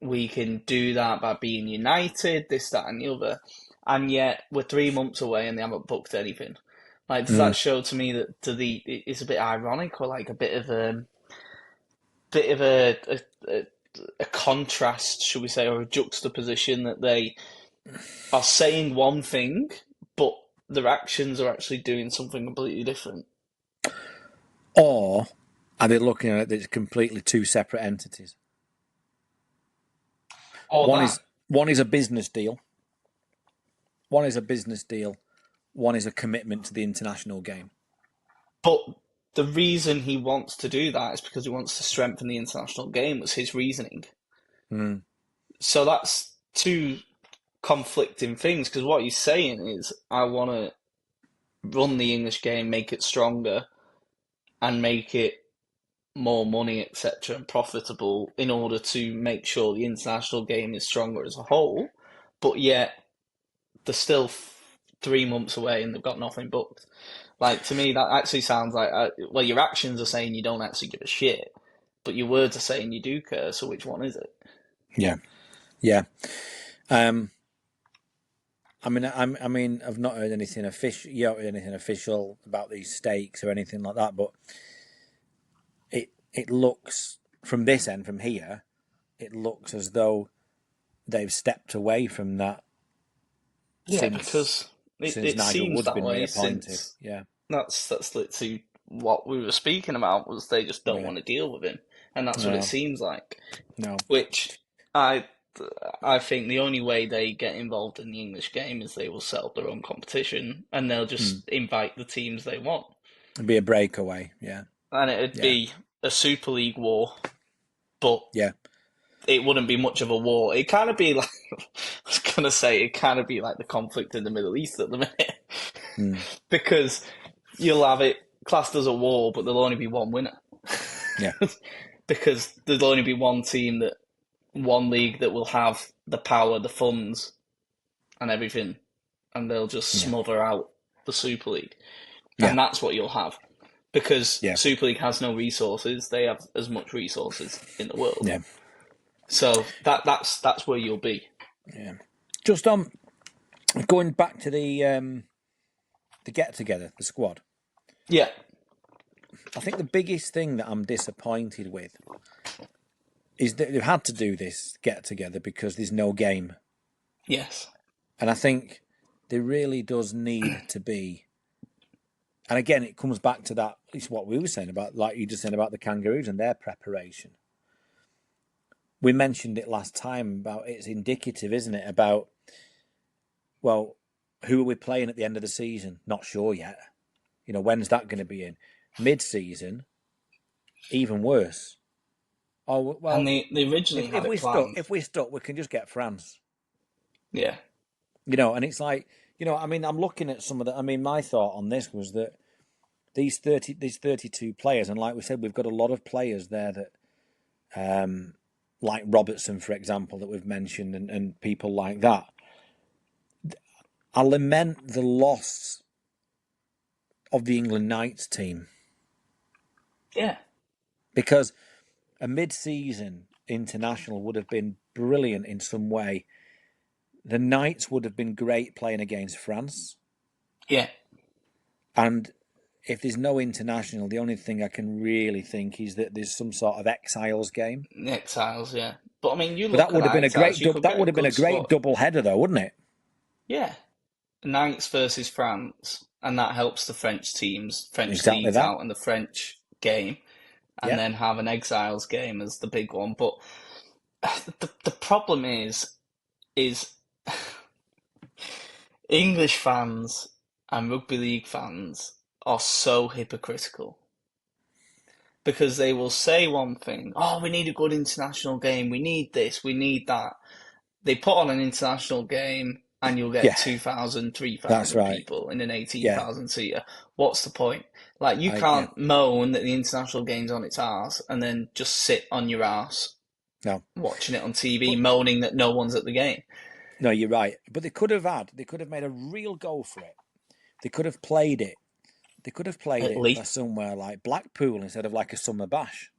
we can do that by being united, this, that, and the other. And yet we're 3 months away and they haven't booked anything. Like, does that show to me that it's a bit ironic, or like a bit of a contrast, should we say, or a juxtaposition, that they are saying one thing, but their actions are actually doing something completely different? Or are they looking at it as completely two separate entities? One is a business deal. One is a commitment to the international game. But the reason he wants to do that is because he wants to strengthen the international game, was his reasoning. So that's two conflicting things, because what he's saying is, I want to run the English game, make it stronger, and make it more money, etc., and profitable, in order to make sure the international game is stronger as a whole. But yet, they're still 3 months away and they've got nothing booked. Like, to me, that actually sounds like, well, your actions are saying you don't actually give a shit, but your words are saying you do care. So which one is it? Yeah. I mean, I've not heard anything official. You haven't heard anything official about these stakes or anything like that, but it looks from this end, from here, it looks as though they've stepped away from that. Yeah, because it seems that way. Since that's literally what we were speaking about, was they just don't want to deal with him, and that's what it seems like. No, which I think the only way they get involved in the English game is they will set up their own competition, and they'll just invite the teams they want. It'd be a breakaway, and it'd be a Super League war, but it wouldn't be much of a war. It kind of be like, I was going to say, it kind of be like the conflict in the Middle East at the minute. Because you'll have it classed as a war, but there'll only be one winner. Yeah. Because there'll only be one league that will have the power, the funds, and everything. And they'll just smother out the Super League. And that's what you'll have. Because Super League has no resources. They have as much resources in the world. Yeah. So that's where you'll be. Yeah. Just going back to the get together, the squad. Yeah. I think the biggest thing that I'm disappointed with is that they've had to do this get together because there's no game. Yes. And I think there really does need to be. And again, it comes back to that. It's what we were saying about, like you just said about the Kangaroos and their preparation. We mentioned it last time about, it's indicative, isn't it, about Well, who are we playing at the end of the season? Not sure yet. When's that going to be in? Mid-season, even worse. Oh well, And they originally if had it we stuck, planned. we can just get France. Yeah. And it's like, I'm looking at some of the. My thought on this was that these 32 players, and like we said, we've got a lot of players there that, like Robertson, for example, that we've mentioned, and people like that. I lament the loss of the England Knights team. Yeah. Because a mid-season international would have been brilliant in some way. The Knights would have been great playing against France. Yeah. And if there's no international, the only thing I can really think is that there's some sort of exiles game. The Exiles, yeah. But you But look that at would have been a Exiles, great you could that get a would have been a good great squad. double header, though, wouldn't it? Yeah. Knights versus France, and that helps the French teams, French Exactly leagues that. out in the French game, and Yeah. then have an Exiles game as the big one. But the problem is English fans and rugby league fans are so hypocritical because they will say one thing, oh, we need a good international game, we need this, we need that. They put on an international game and you'll get Yeah. 2,000, That's 3,000 right. people in an Yeah. 18,000 seater. What's the point? Like, you Yeah. can't moan that the international game's on its arse and then just sit on your arse No. watching it on TV, But moaning that no one's at the game. no, you're right. But they could have made a real go for it. They could have played it. They could have played At it for least, somewhere like Blackpool instead of like a summer bash.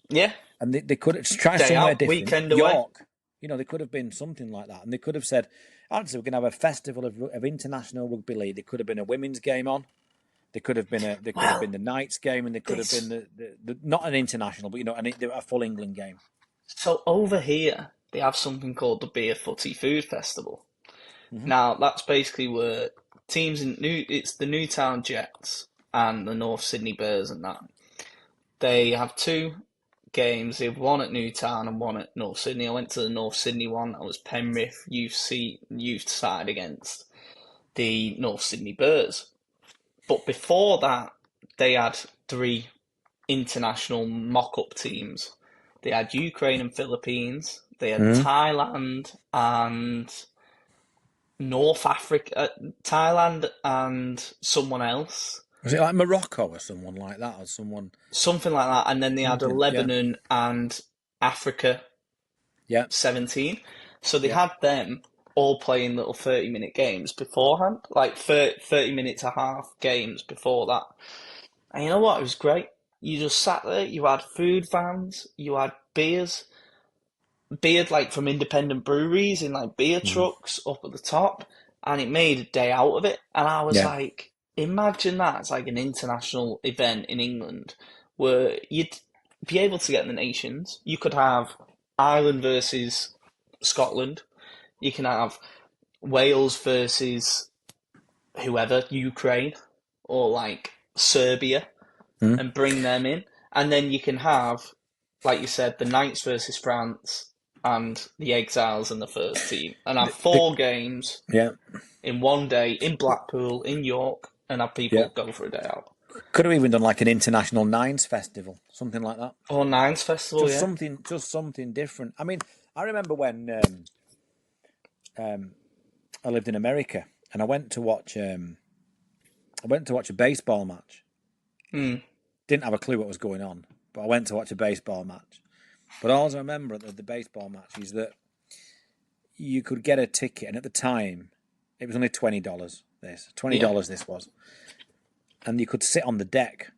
yeah, And they could have tried day somewhere out, different. weekend away. York, they could have been something like that. And they could have said, actually, we're going to have a festival of international rugby league. There could have been a women's game on. There could have been the Knights game, and there could have been the not an international, but a full England game. So over here, they have something called the Beer Footy Food Festival. Mm-hmm. Now, that's basically where it's the Newtown Jets and the North Sydney Bears and that. They have two games. They have one at Newtown and one at North Sydney. I went to the North Sydney one. That was Penrith youth side against the North Sydney Bears. But before that, they had three international mock-up teams. They had Ukraine and Philippines. They had Thailand and North Africa, Thailand and someone else. Was it like Morocco or someone like that, or someone Something like that. And then they had a something? Yeah, Lebanon and Africa yeah, 17. So they yeah. had them all playing little 30-minute games beforehand, like 30 minutes a half games before that. And you know what? It was great. You just sat there, you had food vans, you had beer like from independent breweries in like beer trucks up at the top, and it made a day out of it. And I was Yeah. like, imagine that it's like an international event in England where you'd be able to get the nations. You could have Ireland versus Scotland. You can have Wales versus whoever, Ukraine or like Serbia, and bring them in. And then you can have, like you said, the Knights versus France and the Exiles in the first team, and have four games Yeah, in one day in Blackpool, in York, and have yeah. people go for a day out. Could have even done like an international nines festival, something like that. Or Nines Festival, Just yeah. something different. I remember when I lived in America and I went to watch a baseball match. Didn't have a clue what was going on, but I went to watch a baseball match. But all I remember of the baseball match is that you could get a ticket, and at the time, it was only $20. $20 this was, and you could sit on the deck.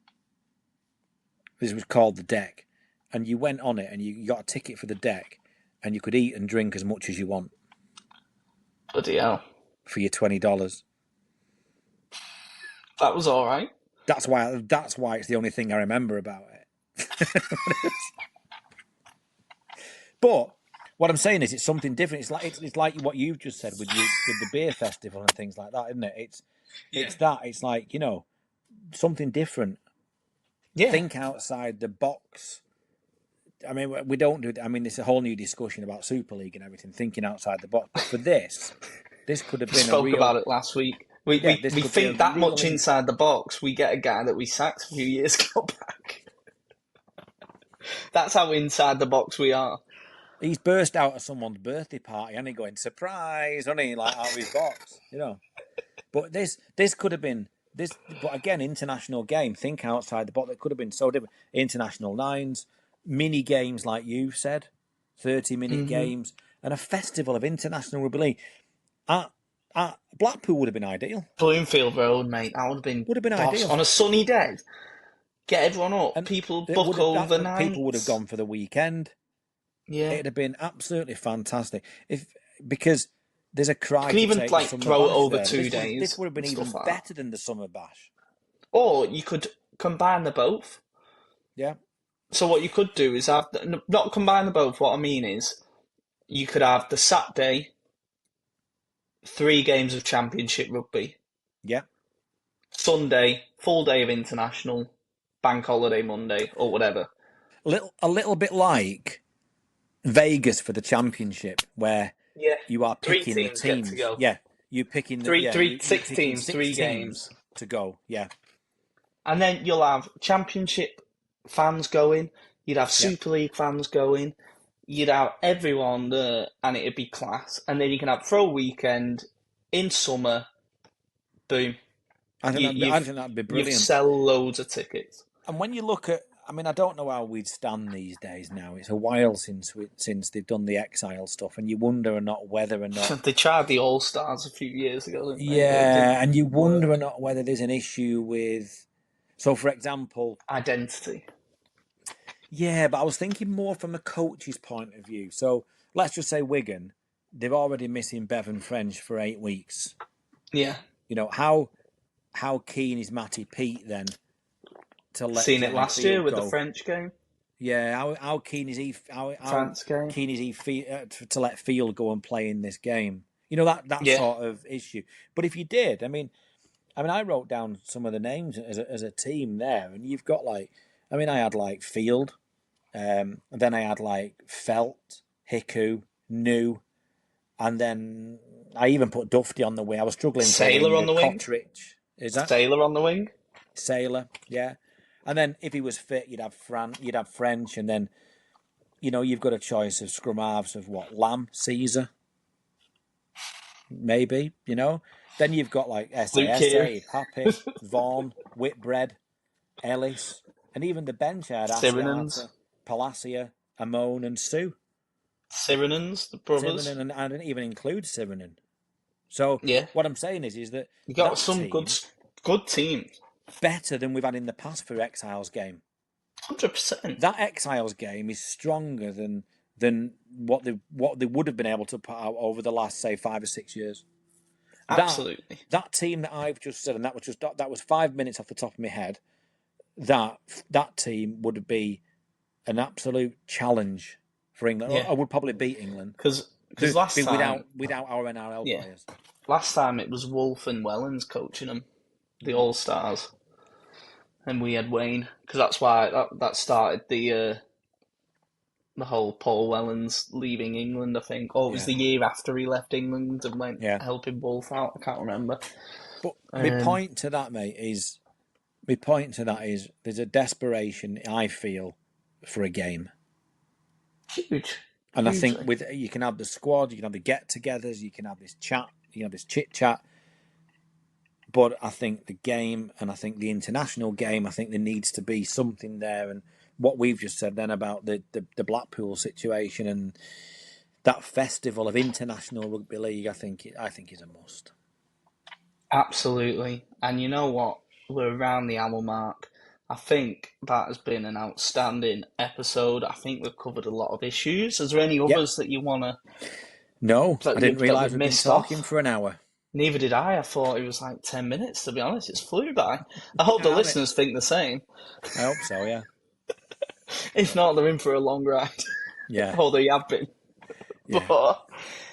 This was called the deck, and you went on it, and you got a ticket for the deck, and you could eat and drink as much as you want Bloody hell. for your $20. That was all right. That's why it's the only thing I remember about it. But what I'm saying is, it's something different. It's like what you've just said with the beer festival and things like that, isn't it? It's that. It's like, something different. Yeah. Think outside the box. I mean, we don't do. I mean, it's a whole new discussion about Super League and everything. Thinking outside the box, but for this, This could have We been a spoke real. about it last week. We This could be a think that real. much inside the box. We get a guy that we sacked a few years ago back. That's how inside the box we are. He's burst out of someone's birthday party and he going surprise, and he like out of his box, But this could have been this. But again, international game. Think outside the box. That could have been so different. International nines, mini games like you said, 30-minute games, and a festival of international rugby league. At Blackpool would have been ideal. Bloomfield Road, mate. That would have been boss. Ideal On a sunny day. Get everyone up. and People book overnight. People would have gone for the weekend. Yeah, It'd have been absolutely fantastic because there's a cry. You can even throw it over there. 2 days. This would have been even better than the summer bash. Or you could combine the both. Yeah. So what you could do is not combine the both. What I mean is, you could have the Saturday 3 games of Championship rugby. Yeah. Sunday, full day of international, bank holiday Monday or whatever. A little bit like Vegas for the Championship, where you are picking the teams. Get to go. Yeah, you're picking six teams, 3 games to go. Yeah, and then you'll have Championship fans going. You'd have Super League fans going. You'd have everyone there, and it'd be class. And then you can have throw weekend in summer. Boom. I think that'd be brilliant. You sell loads of tickets. And when you look at, I don't know how we'd stand these days now. It's a while since they've done the exile stuff, and you wonder whether or not they tried the All Stars a few years ago, didn't they? Yeah, and you wonder or not whether there's an issue with. So, for example, identity. Yeah, but I was thinking more from a coach's point of view. So let's just say Wigan, they're already missing Bevan French for 8 weeks. Yeah. How keen is Matty Pete then to let? Seen it last year with the French game. Yeah, how keen is he? How keen is he to let Field go and play in this game? That sort of issue. But if you did, I mean, I wrote down some of the names as a team there, and you've got I had Field, then I had Felt, Hiku, New, and then I even put Dufty on the wing. I was struggling. Sailor on the wing. Cottridge. Is that Sailor on the wing? Sailor, yeah. And then if he was fit, you'd have French, and then you've got a choice of scrum halves of what Lamb, Caesar, maybe. Then you've got SA, Happy, Vaughan, Whitbread, Ellis, and even the bench had Sirenans, Palacia, Amon, and Sue. Sirenans, the brothers. Sirenen, and I didn't even include Sirenen. So what I'm saying is that you got some good teams, better than we've had in the past for Exiles game. 100%. That Exiles game is stronger than what they would have been able to put out over the last, say, 5 or 6 years. Absolutely. That team that I've just said, and that was 5 minutes off the top of my head. That team would be an absolute challenge for England. Yeah. I would probably beat England because last time without our NRL players. Last time it was Wolf and Wellens coaching them, the All Stars, and we had Wayne because that's why that started the whole Paul Wellens leaving England. I think, or it was the year after he left England and went helping Wolf out. I can't remember. But my point to that, mate, is there's a desperation I feel for a game. Huge. And I think you can have the squad, you can have the get-togethers, you can have this chat, you can have this chit-chat. But I think the game, and I think the international game, I think there needs to be something there. And what we've just said then about the Blackpool situation and that festival of international rugby league, I think is a must. Absolutely. And you know what? We're around the hour mark. I think that has been an outstanding episode. I think we've covered a lot of issues. Is there any others that you want to... No, I didn't realise we'd been talking for an hour. Neither did I. I thought it was 10 minutes, to be honest. It's flew by. I hope the listeners think the same. I hope so, yeah. If not, they're in for a long ride. Yeah. Although you have been. Yeah. But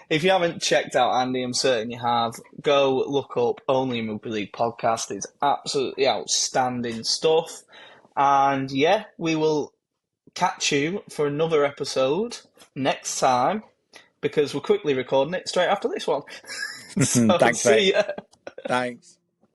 if you haven't checked out Andy, I'm certain you have. Go look up Only Rugby League Podcast. It's absolutely outstanding stuff. And yeah, we will catch you for another episode next time because we're quickly recording it straight after this one. So Thanks, see mate. ya. Thanks.